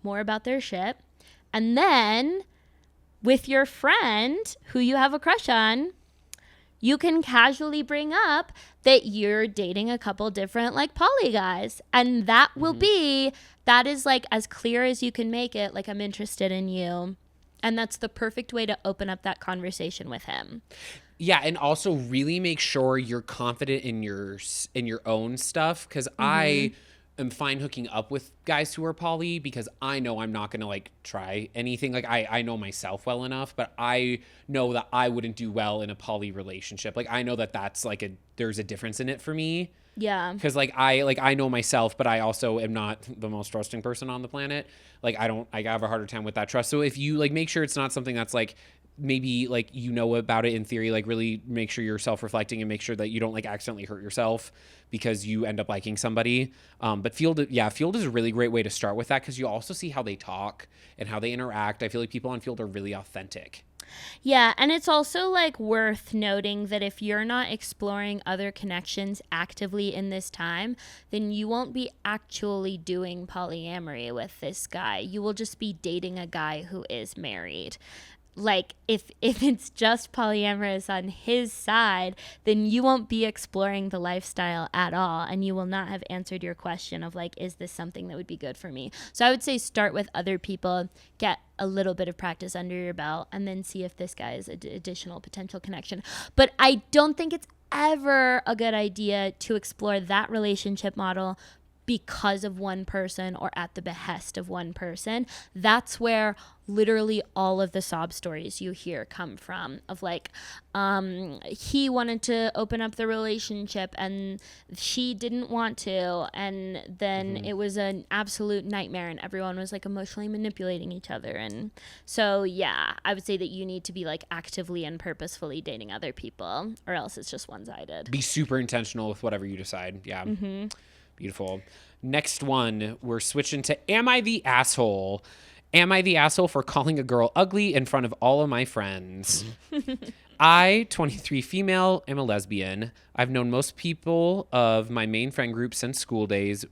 more about their shit. And then with your friend who you have a crush on, you can casually bring up that you're dating a couple different like poly guys. And that that is like as clear as you can make it. Like, I'm interested in you. And that's the perfect way to open up that conversation with him. Yeah, and also really make sure you're confident in your own stuff, because I am fine hooking up with guys who are poly because I know I'm not going to like try anything. Like I know myself well enough, but I know that I wouldn't do well in a poly relationship. Like I know that that's like there's a difference in it for me. Yeah. Because I know myself, but I also am not the most trusting person on the planet. Like I have a harder time with that trust. So if you like make sure it's not something that's like maybe like you know about it in theory, like really make sure you're self-reflecting and make sure that you don't like accidentally hurt yourself because you end up liking somebody. But Field is a really great way to start with that, because you also see how they talk and how they interact. I feel like people on Field are really authentic. Yeah, and it's also like worth noting that if you're not exploring other connections actively in this time, then you won't be actually doing polyamory with this guy. You will just be dating a guy who is married. Like if it's just polyamorous on his side, then you won't be exploring the lifestyle at all, and you will not have answered your question of like, is this something that would be good for me? So I would say start with other people, get a little bit of practice under your belt, and then see if this guy is an additional potential connection. But I don't think it's ever a good idea to explore that relationship model because of one person or at the behest of one person. That's where literally all of the sob stories you hear come from, of like, he wanted to open up the relationship and she didn't want to, and then it was an absolute nightmare and everyone was like emotionally manipulating each other. And so yeah, I would say that you need to be like actively and purposefully dating other people, or else it's just one-sided. Be super intentional with whatever you decide. Yeah. Beautiful. Next one, we're switching to Am I the Asshole? Am I the asshole for calling a girl ugly in front of all of my friends? I, 23 female, am a lesbian. I've known most people of my main friend group since school days.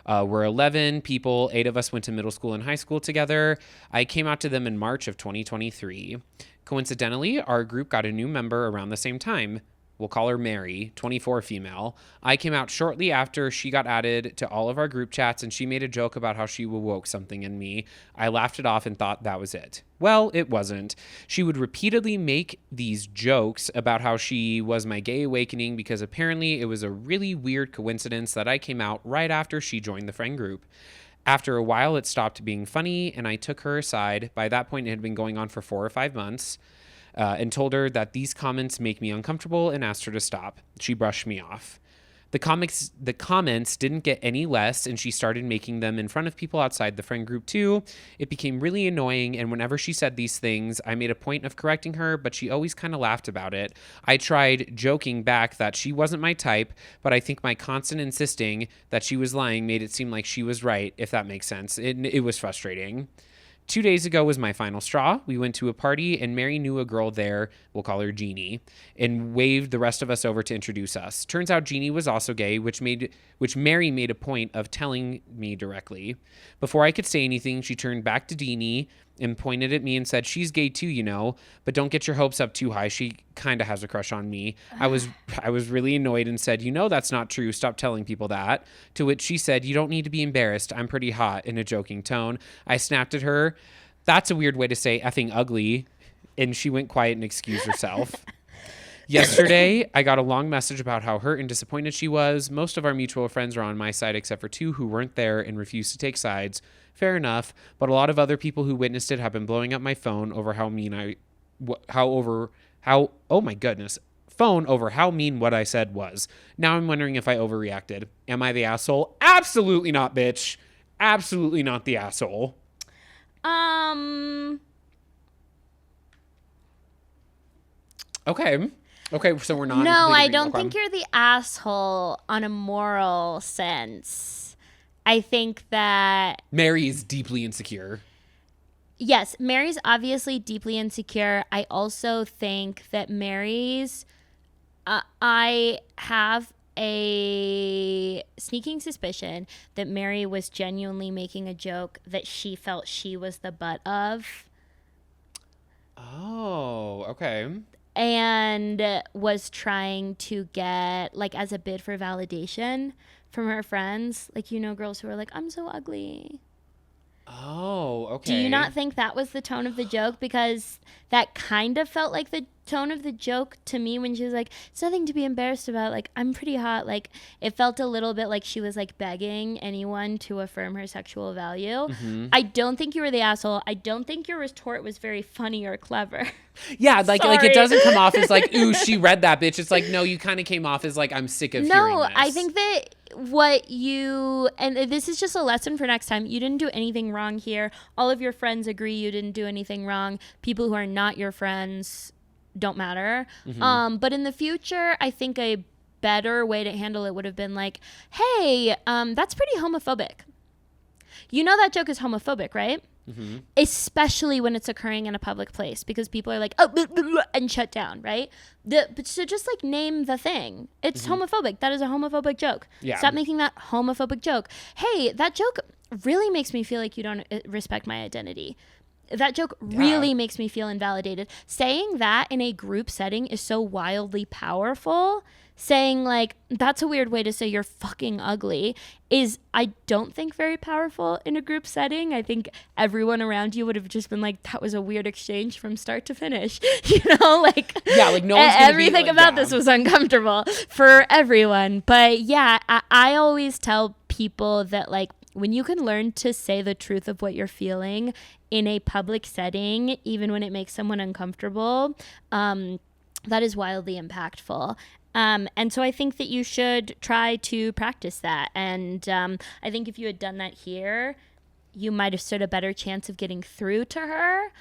We're 11 people. 8 of us went to middle school and high school together. I came out to them in March of 2023. Coincidentally, our group got a new member around the same time. We'll call her Mary, 24 female. I came out shortly after she got added to all of our group chats, and she made a joke about how she awoke something in me. I laughed it off and thought that was it. Well, it wasn't. She would repeatedly make these jokes about how she was my gay awakening because apparently it was a really weird coincidence that I came out right after she joined the friend group. After a while, it stopped being funny, and I took her aside. By that point, it had been going on for 4 or 5 months. And told her that these comments make me uncomfortable and asked her to stop. She brushed me off. The comments didn't get any less, and she started making them in front of people outside the friend group too. It became really annoying, and whenever she said these things, I made a point of correcting her, but she always kind of laughed about it. I tried joking back that she wasn't my type, but I think my constant insisting that she was lying made it seem like she was right, if that makes sense. It was frustrating. 2 days ago was my final straw. We went to a party and Mary knew a girl there, we'll call her Jeannie, and waved the rest of us over to introduce us. Turns out Jeannie was also gay, which Mary made a point of telling me directly. Before I could say anything, she turned back to Jeannie and pointed at me and said, "She's gay too, you know, but don't get your hopes up too high. She kind of has a crush on me." I was really annoyed and said, "You know that's not true. Stop telling people that." To which she said, "You don't need to be embarrassed. I'm pretty hot," in a joking tone. I snapped at her, "That's a weird way to say effing ugly." And she went quiet and excused herself. Yesterday, I got a long message about how hurt and disappointed she was. Most of our mutual friends are on my side except for 2 who weren't there and refused to take sides. Fair enough, but a lot of other people who witnessed it have been blowing up my phone over how mean what I said was. Now I'm wondering if I overreacted. Am I the asshole? Absolutely not, bitch. Absolutely not the asshole. Okay, so we're not. No, I don't think you're the asshole on a moral sense. I think that Mary is deeply insecure. Yes, Mary's obviously deeply insecure. I also think that Mary's, I have a sneaking suspicion that Mary was genuinely making a joke that she felt she was the butt of. Oh, okay. And was trying to get, like, as a bid for validation from her friends. Like, you know, girls who are like, "I'm so ugly." Oh, okay. Do you not think that was the tone of the joke? Because that kind of felt like the tone of the joke to me when she was like, "It's nothing to be embarrassed about. Like, I'm pretty hot." Like, it felt a little bit like she was like begging anyone to affirm her sexual value. Mm-hmm. I don't think you were the asshole. I don't think your retort was very funny or clever. Yeah, like it doesn't come off as like, "Ooh, she read that, bitch." It's like, no, you kind of came off as like, "I'm sick of hearing this." No, I think that and this is just a lesson for next time. You didn't do anything wrong here. All of your friends agree you didn't do anything wrong. People who are not your friends don't matter. Mm-hmm. But in the future, I think a better way to handle it would have been like, "Hey, that's pretty homophobic. You know that joke is homophobic, right? especially when it's occurring in a public place, because people are like, oh, blah, blah, blah, and shut down, right? But so just like name the thing. It's homophobic. That is a homophobic joke. Yeah. Stop making that homophobic joke. Hey, that joke really makes me feel like you don't respect my identity. That joke really makes me feel invalidated. Saying that in a group setting is so wildly powerful. Saying like, that's a weird way to say you're fucking ugly is, I don't think, very powerful in a group setting. I think everyone around you would have just been like, that was a weird exchange from start to finish. You know, like, yeah, like no one's gonna everything be, like, about this was uncomfortable for everyone. But yeah, I always tell people that like, when you can learn to say the truth of what you're feeling in a public setting, even when it makes someone uncomfortable, that is wildly impactful. And so I think that you should try to practice that. And I think if you had done that here, you might have stood a better chance of getting through to her.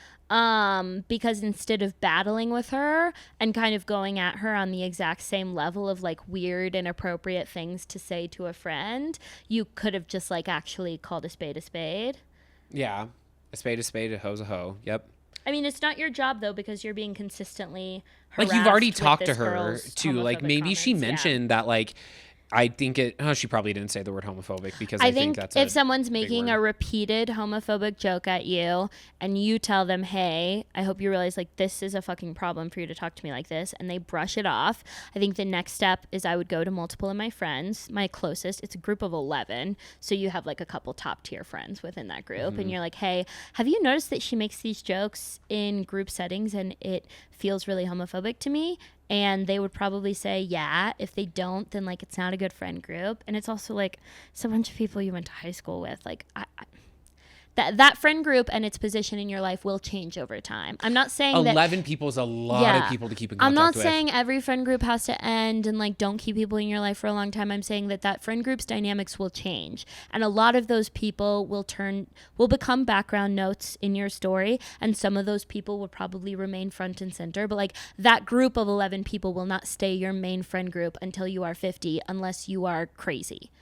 Because instead of battling with her and kind of going at her on the exact same level of like weird, inappropriate things to say to a friend, you could have just like actually called a spade a spade. Yeah. A spade, a hoe's a hoe. Yep. I mean, it's not your job though, because you're being consistently harassed. Like you've already with talked to this her girl's too. Like homophobic maybe she comments. mentioned that like, I think she probably didn't say the word homophobic because I I think think that's if a someone's big making a word. repeated homophobic joke at you and you tell them, hey, I hope you realize like this is a fucking problem for you to talk to me like this, and they brush it off, I think the next step is I would go to multiple of my friends, my closest. It's a group of 11. So you have like a couple top tier friends within that group. And you're like, hey, have you noticed that she makes these jokes in group settings and it feels really homophobic to me? And they would probably say, yeah. If they don't, then like it's not a good friend group. And it's also like it's a bunch of people you went to high school with. Like that friend group and its position in your life will change over time. I'm not saying 11 people is a lot of people to keep in contact I'm not with. saying every friend group has to end and like don't keep people in your life for a long time. I'm saying that friend group's dynamics will change, and a lot of those people will become background notes in your story, and some of those people will probably remain front and center. But like that group of 11 people will not stay your main friend group until you are 50, unless you are crazy.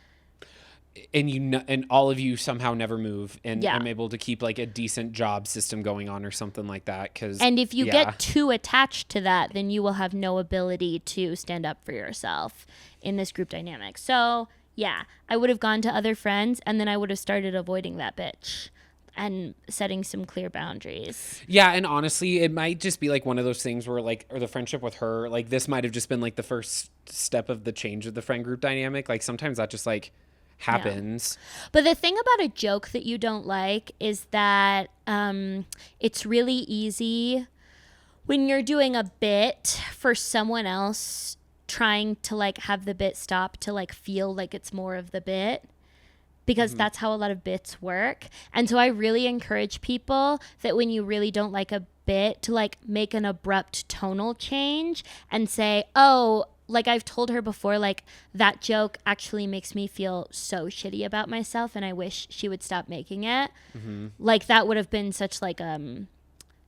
And and all of you somehow never move, and Yeah. I'm able to keep like a decent job system going on or something like that. And if you get too attached to that, then you will have no ability to stand up for yourself in this group dynamic. So yeah, I would have gone to other friends, and then I would have started avoiding that bitch and setting some clear boundaries. Yeah, and honestly, it might just be like one of those things where like, or the friendship with her, like this might have just been like the first step of the change of the friend group dynamic. Like sometimes that just like happens. But the thing about a joke that you don't like is that it's really easy when you're doing a bit for someone else trying to like have the bit stop to like feel like it's more of the bit, because that's how a lot of bits work. And so I really encourage people that when you really don't like a bit, to like make an abrupt tonal change and say, oh, like I've told her before, like that joke actually makes me feel so shitty about myself and I wish she would stop making it. Like that would have been such an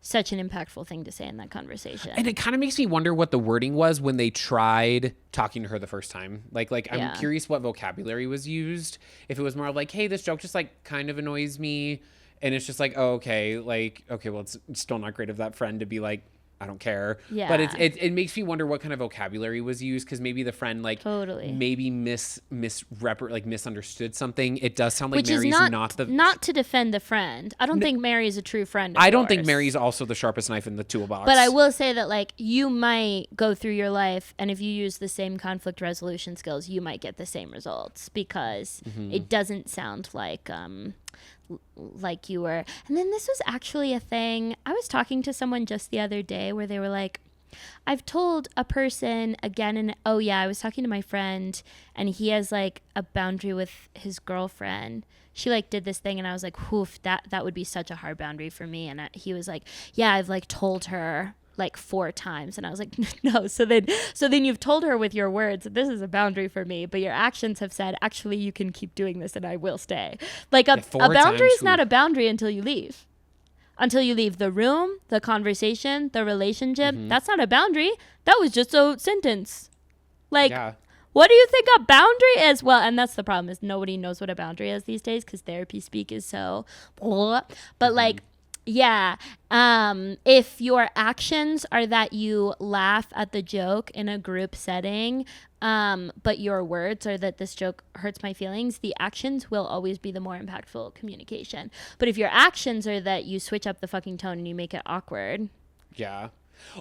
impactful thing to say in that conversation. And it kind of makes me wonder what the wording was when they tried talking to her the first time. Like Yeah. I'm curious what vocabulary was used. If it was more of like, hey, this joke just like kind of annoys me. And it's just like, oh, okay. Like, okay, well, it's still not great of that friend to be like, I don't care. Yeah. But it makes me wonder what kind of vocabulary was used, because maybe the friend like Totally. maybe misunderstood something. It does sound like Which Mary's is not not to defend the friend. I don't think Mary is a true friend. I don't think yours. Mary's also the sharpest knife in the toolbox. But I will say that like you might go through your life, and if you use the same conflict resolution skills, you might get the same results, because it doesn't sound like you were. And then this was actually a thing. I was talking to someone just the other day where they were like, I've told a person again and oh yeah, I was talking to my friend and he has like a boundary with his girlfriend. She like did this thing and I was like, whoof, that would be such a hard boundary for me. And he was like, yeah, I've like told her like 4 times. And I was like, no. So then you've told her with your words that this is a boundary for me, but your actions have said, actually, you can keep doing this and I will stay. Like a 4 boundary is times, not a boundary until you leave. Until you leave the room, the conversation, the relationship. That's not a boundary. That was just a sentence. Like, Yeah. What do you think a boundary is? Well, and that's the problem is nobody knows what a boundary is these days because therapy speak is so blah. But like, yeah, if your actions are that you laugh at the joke in a group setting, but your words are that this joke hurts my feelings, the actions will always be the more impactful communication. But if your actions are that you switch up the fucking tone and you make it awkward. Yeah.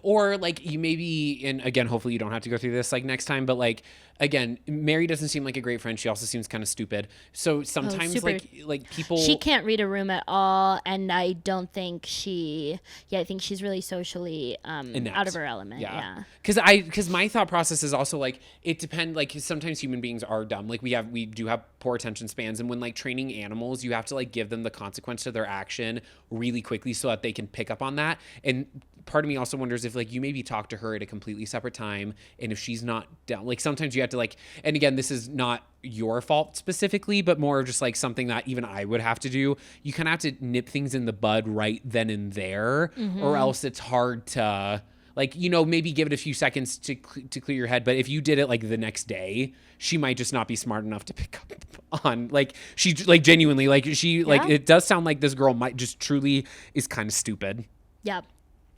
Or like you maybe, and again, hopefully you don't have to go through this like next time, but like, again, Mary doesn't seem like a great friend. She also seems kind of stupid. So sometimes super. like people, She can't read a room at all, and I don't think I think she's really socially Inept. out of her element. Yeah. Because my thought process is also like, it depends, like sometimes human beings are dumb. Like we do have poor attention spans, and when like training animals, you have to like give them the consequence to their action really quickly so that they can pick up on that. And part of me also wonders if like you maybe talk to her at a completely separate time, and if she's not down, like sometimes you have to like, and again, this is not your fault specifically, but more just like something that even I would have to do. You kind of have to nip things in the bud right then and there, or else it's hard to like, you know, maybe give it a few seconds to clear your head. But if you did it like the next day, she might just not be smart enough to pick up on, like, she like genuinely, like she, like, it does sound like this girl might just truly is kind of stupid. Yep.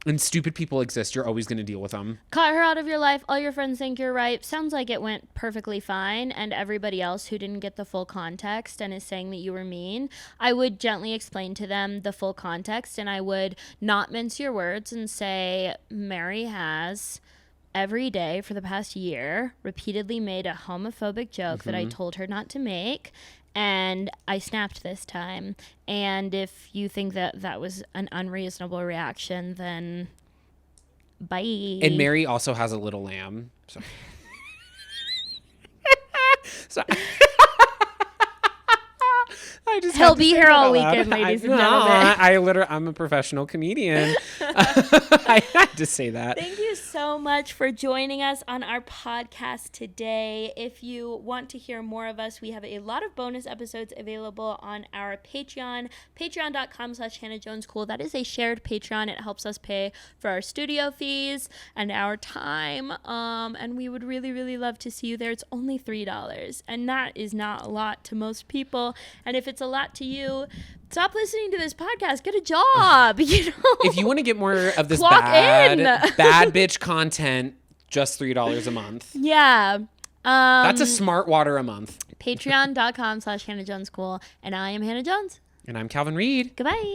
And stupid people exist. You're always going to deal with them. Cut her out of your life. All your friends think you're right. Sounds like it went perfectly fine. And everybody else who didn't get the full context and is saying that you were mean, I would gently explain to them the full context. And I would not mince your words and say, Mary has every day for the past year repeatedly made a homophobic joke that I told her not to make. And I snapped this time. And if you think that that was an unreasonable reaction, then bye. And Mary also has a little lamb. So. He'll be here all weekend, ladies and gentlemen. I'm a professional comedian. I had to say that. Thank you so much for joining us on our podcast today. If you want to hear more of us, we have a lot of bonus episodes available on our Patreon, patreon.com/Hannah Jones Cool. That is a shared Patreon. It helps us pay for our studio fees and our time. And we would really, really love to see you there. It's only $3. And that is not a lot to most people. And if it's a lot to you, stop listening to this podcast. Get a job. You know, if you want to get more of this Clock bad in. bitch content, just $3 a month. Yeah. That's a smart water a month. Patreon.com/Hannah Jones Cool. And I am Hannah Jones. And I'm Calvin Reed. Goodbye.